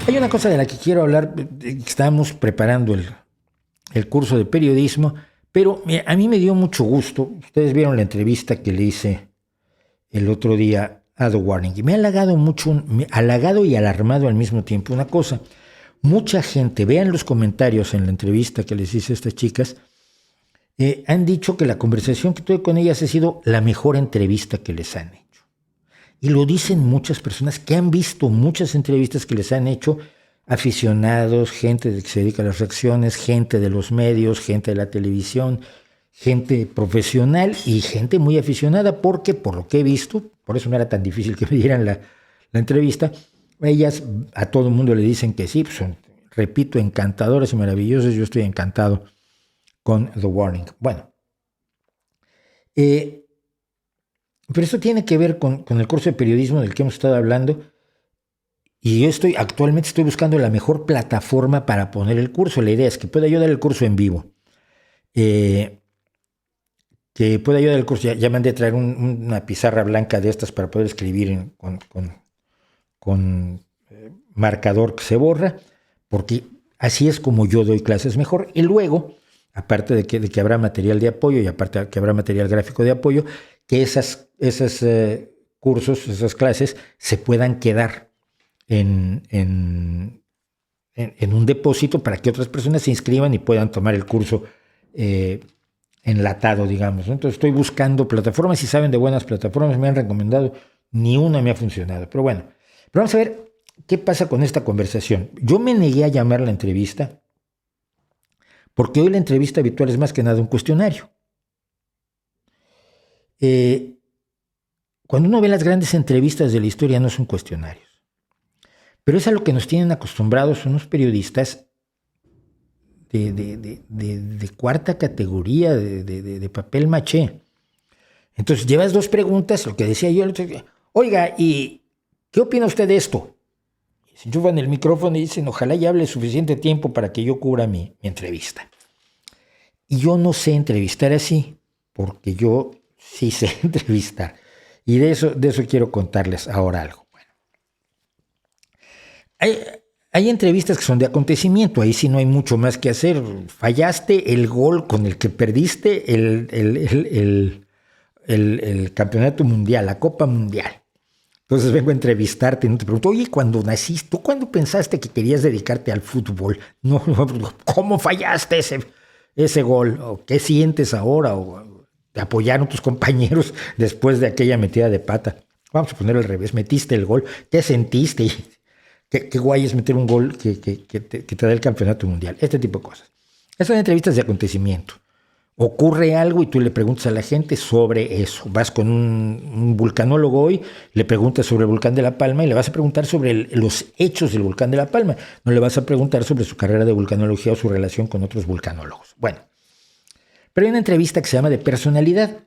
Hay una cosa de la que quiero hablar. Estamos preparando el curso de periodismo, pero a mí me dio mucho gusto. Ustedes vieron la entrevista que le hice el otro día a The Warning y me ha halagado mucho, halagado y alarmado al mismo tiempo. Una cosa, mucha gente, vean los comentarios en la entrevista que les hice a estas chicas, han dicho que la conversación que tuve con ellas ha sido la mejor entrevista que les han hecho. Y lo dicen muchas personas que han visto muchas entrevistas que les han hecho aficionados, gente que se dedica a las reacciones, gente de los medios, gente de la televisión, gente profesional y gente muy aficionada, porque por lo que he visto, por eso no era tan difícil que me dieran la entrevista, ellas a todo el mundo le dicen que sí, pues son, repito, encantadoras y maravillosas. Yo estoy encantado con The Warning. Bueno, pero esto tiene que ver con el curso de periodismo del que hemos estado hablando, y yo actualmente estoy buscando la mejor plataforma para poner el curso. La idea es que pueda yo dar el curso en vivo, que pueda yo dar el curso. Ya mandé a traer una pizarra blanca de estas para poder escribir con marcador que se borra, porque así es como yo doy clases mejor. Y luego, aparte de que habrá material de apoyo y aparte de que habrá material gráfico de apoyo, que esos cursos, esas clases se puedan quedar en un depósito para que otras personas se inscriban y puedan tomar el curso enlatado, digamos, ¿no? Entonces estoy buscando plataformas. Si saben de buenas plataformas, me han recomendado, ni una me ha funcionado. Pero bueno, vamos a ver qué pasa con esta conversación. Yo me negué a llamar la entrevista porque hoy la entrevista habitual es más que nada un cuestionario. Cuando uno ve las grandes entrevistas de la historia, no son cuestionarios. Pero es a lo que nos tienen acostumbrados unos periodistas de cuarta categoría, de papel maché. Entonces llevas dos preguntas, lo que decía yo, oiga, ¿y qué opina usted de esto? Y se enchufan el micrófono y dicen, ojalá ya hable suficiente tiempo para que yo cubra mi entrevista. Y yo no sé entrevistar así, porque yo sí sé entrevistar. Y de eso quiero contarles ahora algo. Hay entrevistas que son de acontecimiento, ahí sí no hay mucho más que hacer. Fallaste el gol con el que perdiste el campeonato mundial, la Copa Mundial. Entonces vengo a entrevistarte y no te pregunto, oye, cuando naciste, ¿tú cuándo pensaste que querías dedicarte al fútbol? No, ¿cómo fallaste ese gol? ¿O qué sientes ahora? ¿O te apoyaron tus compañeros después de aquella metida de pata? Vamos a poner al revés, metiste el gol, ¿qué sentiste? Qué guay es meter un gol que te da el campeonato mundial. Este tipo de cosas. Estas son entrevistas de acontecimiento. Ocurre algo y tú le preguntas a la gente sobre eso. Vas con un vulcanólogo hoy, le preguntas sobre el volcán de La Palma y le vas a preguntar sobre los hechos del volcán de La Palma. No le vas a preguntar sobre su carrera de vulcanología o su relación con otros vulcanólogos. Bueno, pero hay una entrevista que se llama de personalidad.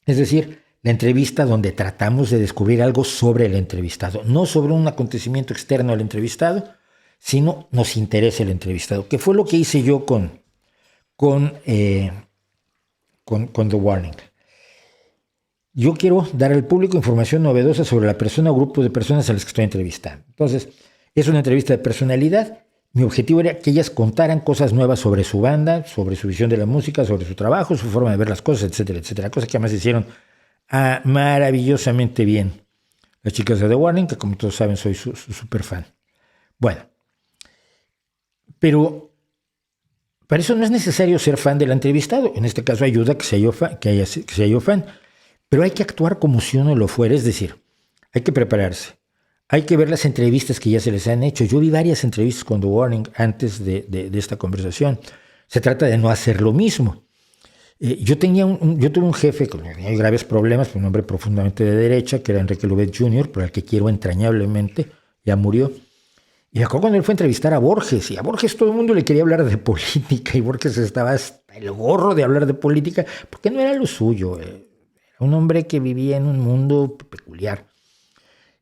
Es decir, la entrevista donde tratamos de descubrir algo sobre el entrevistado, no sobre un acontecimiento externo al entrevistado, sino nos interesa el entrevistado, que fue lo que hice yo con The Warning. Yo quiero dar al público información novedosa sobre la persona o grupo de personas a las que estoy entrevistando. Entonces, es una entrevista de personalidad. Mi objetivo era que ellas contaran cosas nuevas sobre su banda, sobre su visión de la música, sobre su trabajo, su forma de ver las cosas, etcétera, etcétera. Cosas que además hicieron maravillosamente bien las chicas de The Warning, que como todos saben soy su super fan. Bueno, pero para eso no es necesario ser fan del entrevistado. En este caso ayuda que sea yo fan, pero hay que actuar como si uno lo fuera. Es decir, hay que prepararse, hay que ver las entrevistas que ya se les han hecho. Yo vi varias entrevistas con The Warning antes de esta conversación. Se trata de no hacer lo mismo. Yo tuve un jefe con graves problemas, un hombre profundamente de derecha, que era Enrique Lubet Jr., por el que quiero entrañablemente, ya murió. Y me acuerdo cuando él fue a entrevistar a Borges, y a Borges todo el mundo le quería hablar de política, y Borges estaba hasta el gorro de hablar de política, porque no era lo suyo. Era un hombre que vivía en un mundo peculiar.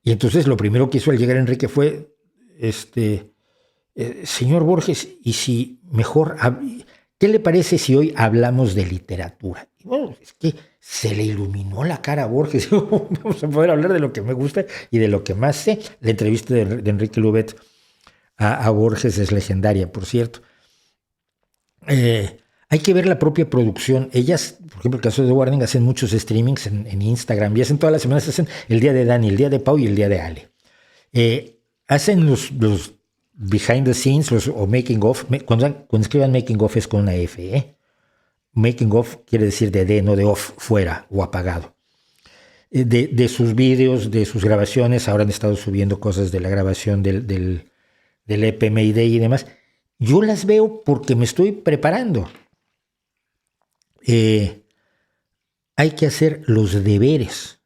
Y entonces lo primero que hizo al llegar Enrique fue, señor Borges, y si mejor... ¿Qué le parece si hoy hablamos de literatura? Y bueno, es que se le iluminó la cara a Borges. Vamos a poder hablar de lo que me gusta y de lo que más sé. La entrevista de Enrique Lubet a Borges es legendaria, por cierto. Hay que ver la propia producción. Ellas, por ejemplo, el caso de Warning, hacen muchos streamings en Instagram y hacen todas las semanas, hacen el día de Dani, el día de Pau y el día de Ale. Hacen los behind the scenes o making of. Cuando escriban making of es con una F. Making of quiere decir de no de off, fuera o apagado. De sus vídeos, de sus grabaciones. Ahora han estado subiendo cosas de la grabación del EP Mayday y demás. Yo las veo porque me estoy preparando. Hay que hacer los deberes.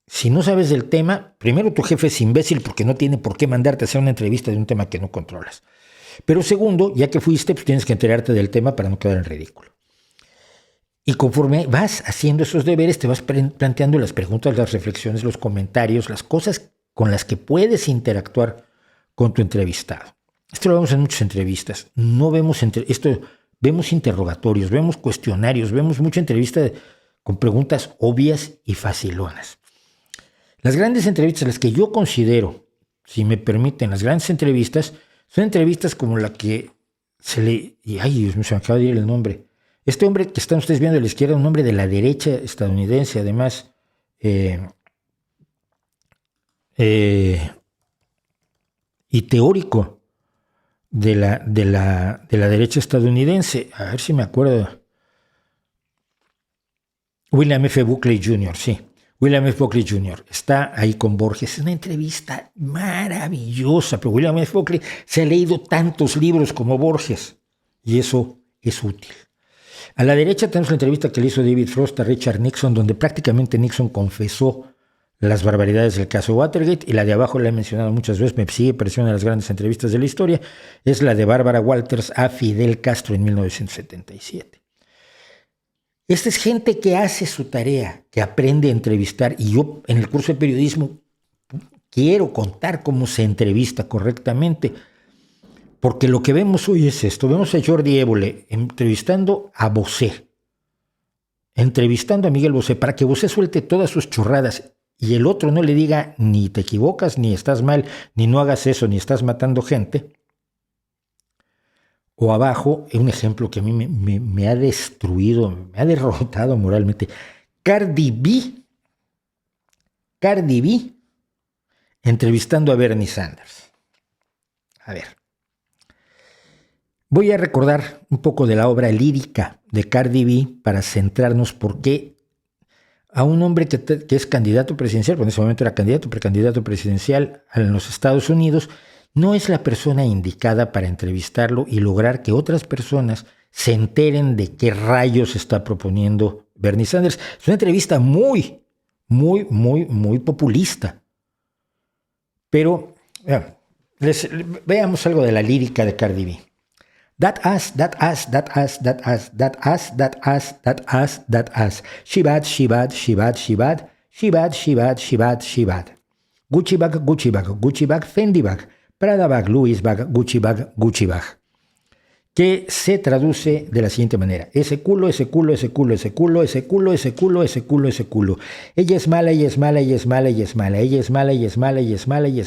Si no sabes del tema, primero tu jefe es imbécil porque no tiene por qué mandarte a hacer una entrevista de un tema que no controlas. Pero segundo, ya que fuiste, pues tienes que enterarte del tema para no quedar en ridículo. Y conforme vas haciendo esos deberes, te vas planteando las preguntas, las reflexiones, los comentarios, las cosas con las que puedes interactuar con tu entrevistado. Esto lo vemos en muchas entrevistas. No vemos vemos interrogatorios, vemos cuestionarios, vemos mucha entrevista con preguntas obvias y facilonas. Las grandes entrevistas, las que yo considero, si me permiten, las grandes entrevistas, son entrevistas como la que ay, Dios mío, se me acaba de ir el nombre. Este hombre que están ustedes viendo a la izquierda, un hombre de la derecha estadounidense, además, y teórico de la derecha estadounidense. A ver si me acuerdo. William F. Buckley Jr., sí. William F. Buckley Jr. está ahí con Borges. Es una entrevista maravillosa, pero William F. Buckley se ha leído tantos libros como Borges y eso es útil. A la derecha tenemos la entrevista que le hizo David Frost a Richard Nixon, donde prácticamente Nixon confesó las barbaridades del caso Watergate, y la de abajo la he mencionado muchas veces, me sigue pareciendo una de las grandes entrevistas de la historia, es la de Barbara Walters a Fidel Castro en 1977. Esta es gente que hace su tarea, que aprende a entrevistar, y yo en el curso de periodismo quiero contar cómo se entrevista correctamente, porque lo que vemos hoy es esto. Vemos a Jordi Évole entrevistando a Bosé, entrevistando a Miguel Bosé, para que Bosé suelte todas sus chorradas y el otro no le diga ni te equivocas, ni estás mal, ni no hagas eso, ni estás matando gente. O abajo, un ejemplo que a mí me ha destruido, me ha derrotado moralmente. Cardi B entrevistando a Bernie Sanders. A ver. Voy a recordar un poco de la obra lírica de Cardi B para centrarnos por qué a un hombre que es candidato presidencial, bueno, en ese momento era precandidato presidencial en los Estados Unidos, no es la persona indicada para entrevistarlo y lograr que otras personas se enteren de qué rayos está proponiendo Bernie Sanders. Es una entrevista muy populista. Pero veamos algo de la lírica de Cardi B. That ass. She bad. Gucci bag, Fendi bag, Prada bag, Louis bag, Gucci bag. Que se traduce de la siguiente manera: ese culo. Ella es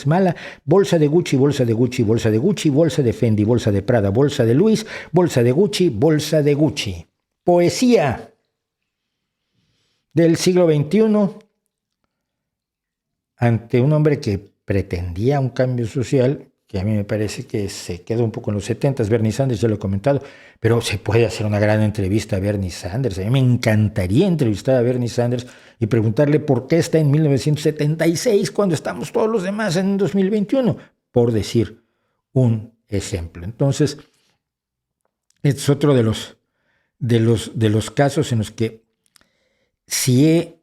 mala. Bolsa de Gucci, bolsa de Fendi, bolsa de Prada, bolsa de Louis, bolsa de Gucci. Poesía del siglo XXI ante un hombre que pretendía un cambio social, que a mí me parece que se quedó un poco en los 70s, Bernie Sanders, ya lo he comentado, pero se puede hacer una gran entrevista a Bernie Sanders. A mí me encantaría entrevistar a Bernie Sanders y preguntarle por qué está en 1976 cuando estamos todos los demás en 2021, por decir un ejemplo. Entonces, es otro de los casos en los que si he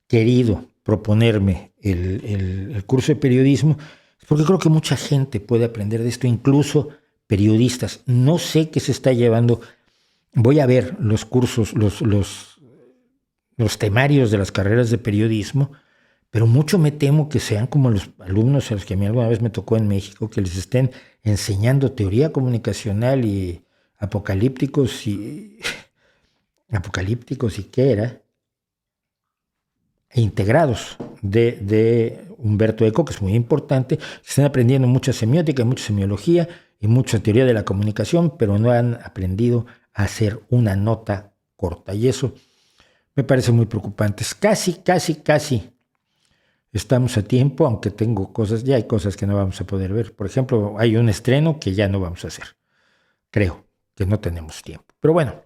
querido proponerme el curso de periodismo, porque creo que mucha gente puede aprender de esto, incluso periodistas. No sé qué se está llevando. Voy a ver los cursos, los temarios de las carreras de periodismo, pero mucho me temo que sean como los alumnos a los que a mí alguna vez me tocó en México, que les estén enseñando teoría comunicacional y apocalípticos y qué era, integrados de Humberto Eco, que es muy importante, están aprendiendo mucha semiótica, mucha semiología y mucha teoría de la comunicación, pero no han aprendido a hacer una nota corta. Y eso me parece muy preocupante. Casi estamos a tiempo, aunque ya hay cosas que no vamos a poder ver. Por ejemplo, hay un estreno que ya no vamos a hacer. Creo que no tenemos tiempo. Pero bueno,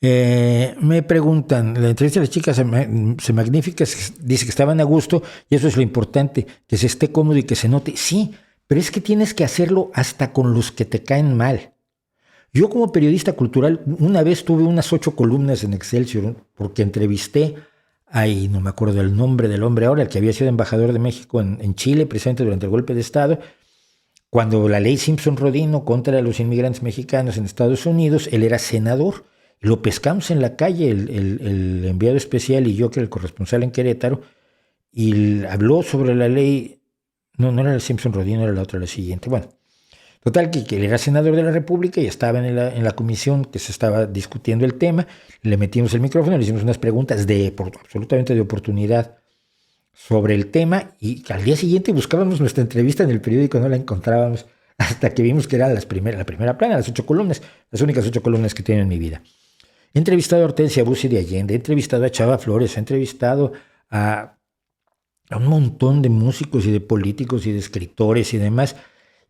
me preguntan, la entrevista de las chicas se magnifica, dice que estaban a gusto, y eso es lo importante, que se esté cómodo y que se note. Sí, pero es que tienes que hacerlo hasta con los que te caen mal. Yo como periodista cultural, una vez tuve unas 8 columnas en Excelsior, porque entrevisté, no me acuerdo el nombre del hombre ahora, el que había sido embajador de México en Chile, precisamente durante el golpe de Estado, cuando la ley Simpson-Rodino contra los inmigrantes mexicanos en Estados Unidos, él era senador, y lo pescamos en la calle, el enviado especial y yo, que era el corresponsal en Querétaro, y habló sobre la ley, no era la Simpson-Rodino, era la otra, la siguiente, bueno. Total, que él era senador de la República y estaba en la comisión que se estaba discutiendo el tema, le metimos el micrófono, le hicimos unas preguntas absolutamente de oportunidad sobre el tema, y al día siguiente buscábamos nuestra entrevista en el periódico, no la encontrábamos, hasta que vimos que era la primera plana, las 8 columnas, las únicas 8 columnas que tengo en mi vida. He entrevistado a Hortensia Bussi de Allende, he entrevistado a Chava Flores, he entrevistado a un montón de músicos y de políticos y de escritores y demás,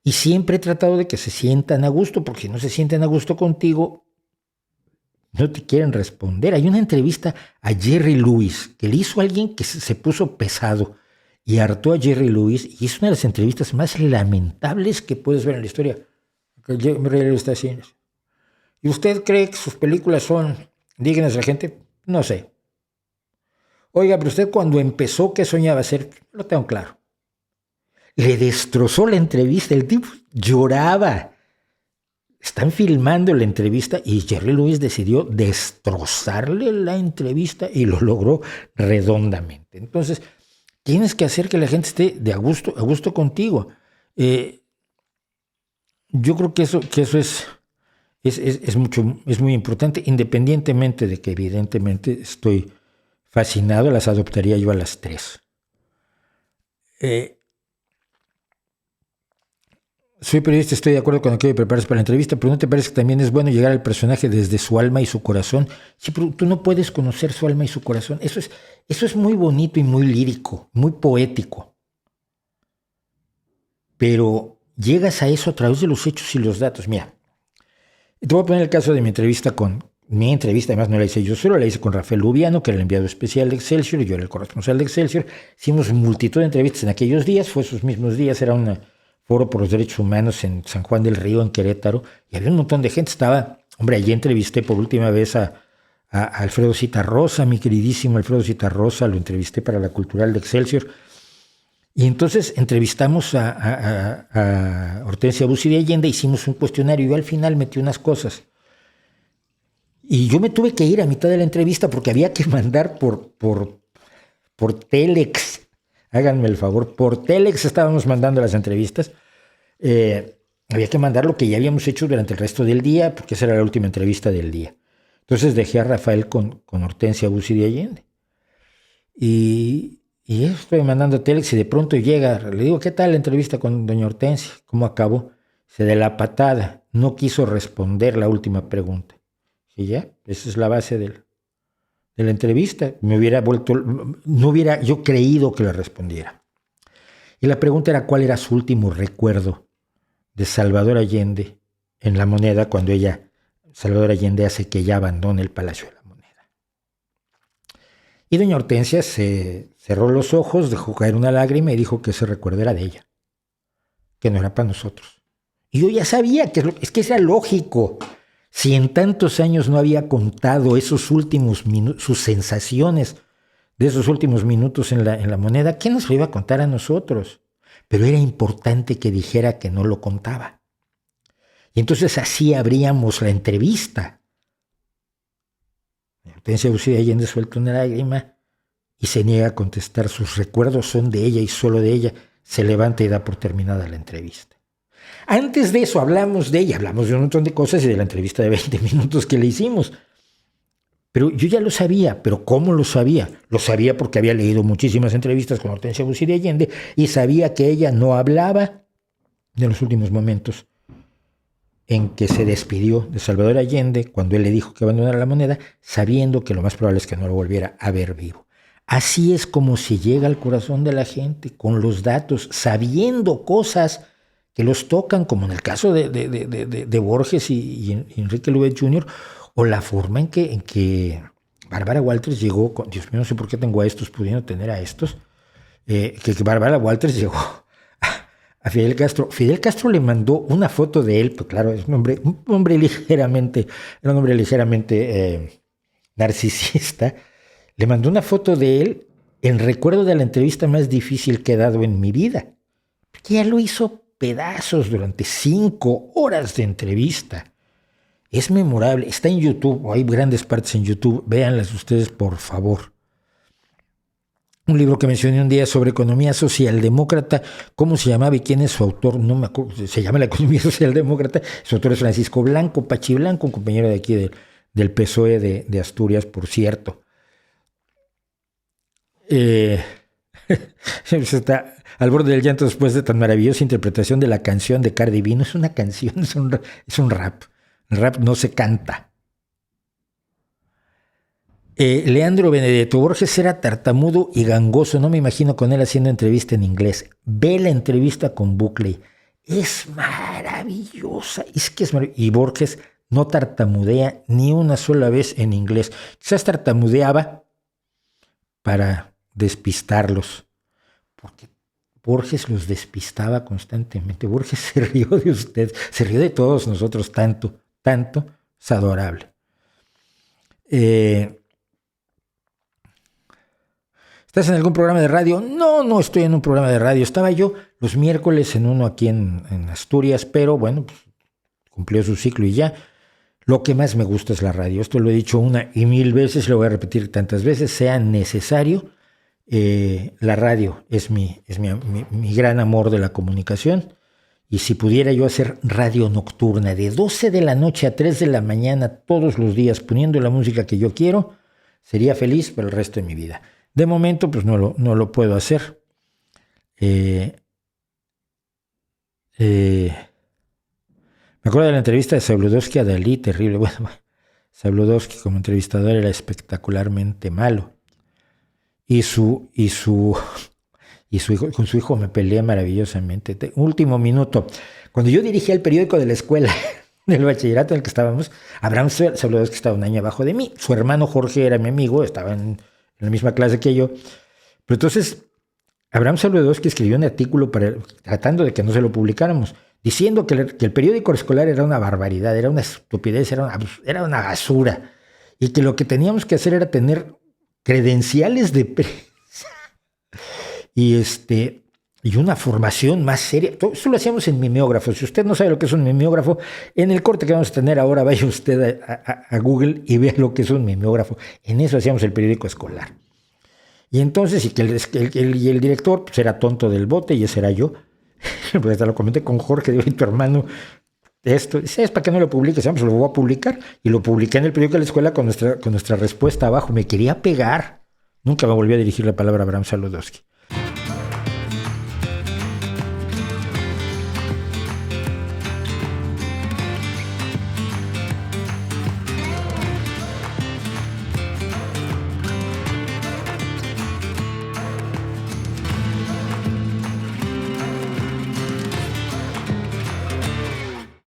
y siempre he tratado de que se sientan a gusto, porque si no se sienten a gusto contigo, no te quieren responder. Hay una entrevista a Jerry Lewis que le hizo a alguien que se puso pesado y hartó a Jerry Lewis, y es una de las entrevistas más lamentables que puedes ver en la historia. Jerry Lewis está así. ¿Y usted cree que sus películas son dignas de la gente? No sé. Oiga, pero usted cuando empezó, ¿qué soñaba hacer? Lo tengo claro. Le destrozó la entrevista, el tipo lloraba. Están filmando la entrevista y Jerry Lewis decidió destrozarle la entrevista y lo logró redondamente. Entonces, tienes que hacer que la gente esté a gusto contigo. Yo creo que eso es muy importante, independientemente de que evidentemente estoy fascinado, las adoptaría yo a las 3. Soy periodista, estoy de acuerdo con que prepararse para la entrevista, pero ¿no te parece que también es bueno llegar al personaje desde su alma y su corazón? Sí, pero tú no puedes conocer su alma y su corazón. Eso es muy bonito y muy lírico, muy poético. Pero llegas a eso a través de los hechos y los datos. Mira, te voy a poner el caso de mi entrevista, además no la hice yo solo, la hice con Rafael Lubiano, que era el enviado especial de Excelsior, y yo era el corresponsal de Excelsior. Hicimos multitud de entrevistas en aquellos días, fue esos mismos días, era un foro por los derechos humanos en San Juan del Río, en Querétaro, y había un montón de gente. Allí entrevisté por última vez a Alfredo Zitarrosa, mi queridísimo Alfredo Zitarrosa, lo entrevisté para la Cultural de Excelsior. Y entonces entrevistamos a Hortensia Bussi de Allende, hicimos un cuestionario, y yo al final metí unas cosas. Y yo me tuve que ir a mitad de la entrevista porque había que mandar por Telex. Háganme el favor, por Telex estábamos mandando las entrevistas. Había que mandar lo que ya habíamos hecho durante el resto del día, porque esa era la última entrevista del día. Entonces dejé a Rafael con Hortensia Bussi de Allende. Y estoy mandando Telex y de pronto llega, le digo, ¿qué tal la entrevista con doña Hortensia? ¿Cómo acabó? Se de la patada, no quiso responder la última pregunta. Y ya, esa es la base de la entrevista. No hubiera yo creído que le respondiera. Y la pregunta era cuál era su último recuerdo de Salvador Allende en La Moneda, cuando Salvador Allende hace que ella abandone el Palacio de la Moneda. Y doña Hortensia se cerró los ojos, dejó caer una lágrima y dijo que ese recuerdo era de ella, que no era para nosotros. Y yo ya sabía que es que era lógico. Si en tantos años no había contado esos últimos minutos, sus sensaciones de esos últimos minutos en la Moneda, ¿qué nos lo iba a contar a nosotros? Pero era importante que dijera que no lo contaba. Y entonces así abríamos la entrevista. Hortensia Bussi de Allende suelta una lágrima y se niega a contestar. Sus recuerdos son de ella y solo de ella. Se levanta y da por terminada la entrevista. Antes de eso hablamos de ella, hablamos de un montón de cosas y de la entrevista de 20 minutos que le hicimos. Pero yo ya lo sabía, pero ¿cómo lo sabía? Lo sabía porque había leído muchísimas entrevistas con Hortensia Busiri Allende y sabía que ella no hablaba de los últimos momentos en que se despidió de Salvador Allende cuando él le dijo que abandonara la moneda, sabiendo que lo más probable es que no lo volviera a ver vivo. Así es como se llega al corazón de la gente, con los datos, sabiendo cosas que los tocan, como en el caso de Borges y Enrique Lubeck Jr., o la forma en que Bárbara Walters llegó, Dios mío, no sé por qué tengo a estos pudiendo tener a estos, que Bárbara Walters llegó a Fidel Castro. Fidel Castro le mandó una foto de él, pues claro, es un hombre ligeramente narcisista. Le mandó una foto de él en recuerdo de la entrevista más difícil que he dado en mi vida, porque ya lo hizo pedazos durante 5 horas de entrevista. Es memorable, está en YouTube, hay grandes partes en YouTube, véanlas ustedes por favor. Un libro que mencioné un día sobre economía socialdemócrata, ¿cómo se llamaba y quién es su autor? No me acuerdo, se llama La economía socialdemócrata, su autor es Francisco Blanco, Pachi Blanco, un compañero de aquí del PSOE de Asturias, por cierto. Está al borde del llanto después de tan maravillosa interpretación de la canción de Cardi B. No es una canción, es un rap. El rap no se canta. Leandro Benedetto, Borges era tartamudo y gangoso. No me imagino con él haciendo entrevista en inglés. Ve la entrevista con Buckley. Es maravillosa. Es que es maravillosa. Y Borges no tartamudea ni una sola vez en inglés. Quizás tartamudeaba para despistarlos. Porque Borges los despistaba constantemente. Borges se rió de usted, se rió de todos nosotros tanto, es adorable. ¿Estás en algún programa de radio? No estoy en un programa de radio. Estaba yo los miércoles en uno aquí en Asturias, pero bueno, pues, cumplió su ciclo y ya. Lo que más me gusta es la radio. Esto lo he dicho 1 y 1000 veces, lo voy a repetir tantas veces, sea necesario. La radio es mi gran amor de la comunicación. Y si pudiera yo hacer radio nocturna de 12 de la noche a 3 de la mañana todos los días poniendo la música que yo quiero, sería feliz por el resto de mi vida. De momento, pues no lo puedo hacer. Me acuerdo de la entrevista de Zabludovsky a Dalí, terrible. Bueno, Zabludovsky como entrevistador era espectacularmente malo. Y su hijo, con su hijo me peleé maravillosamente. Último minuto. Cuando yo dirigía el periódico de la escuela, del bachillerato en el que estábamos, Abraham Zabludovsky estaba un año abajo de mí. Su hermano Jorge era mi amigo, estaba en la misma clase que yo. Pero entonces, Abraham Zabludovsky escribió un artículo tratando de que no se lo publicáramos, diciendo que el periódico escolar era una barbaridad, era una estupidez, era una basura. Y que lo que teníamos que hacer era tener credenciales de prensa y una formación más seria. Todo eso lo hacíamos en mimeógrafo. Si usted no sabe lo que es un mimeógrafo, en el corte que vamos a tener ahora, vaya usted a Google y vea lo que es un mimeógrafo. En eso hacíamos el periódico escolar. Y entonces, y el director pues, era tonto del bote, y ese era yo. Pues hasta lo comenté con Jorge, digo, tu hermano, esto, ¿sabes para qué no lo publiques? Pues lo voy a publicar. Y lo publiqué en el periódico de la escuela con nuestra respuesta abajo. Me quería pegar. Nunca me volví a dirigir la palabra a Abraham Zabludovsky.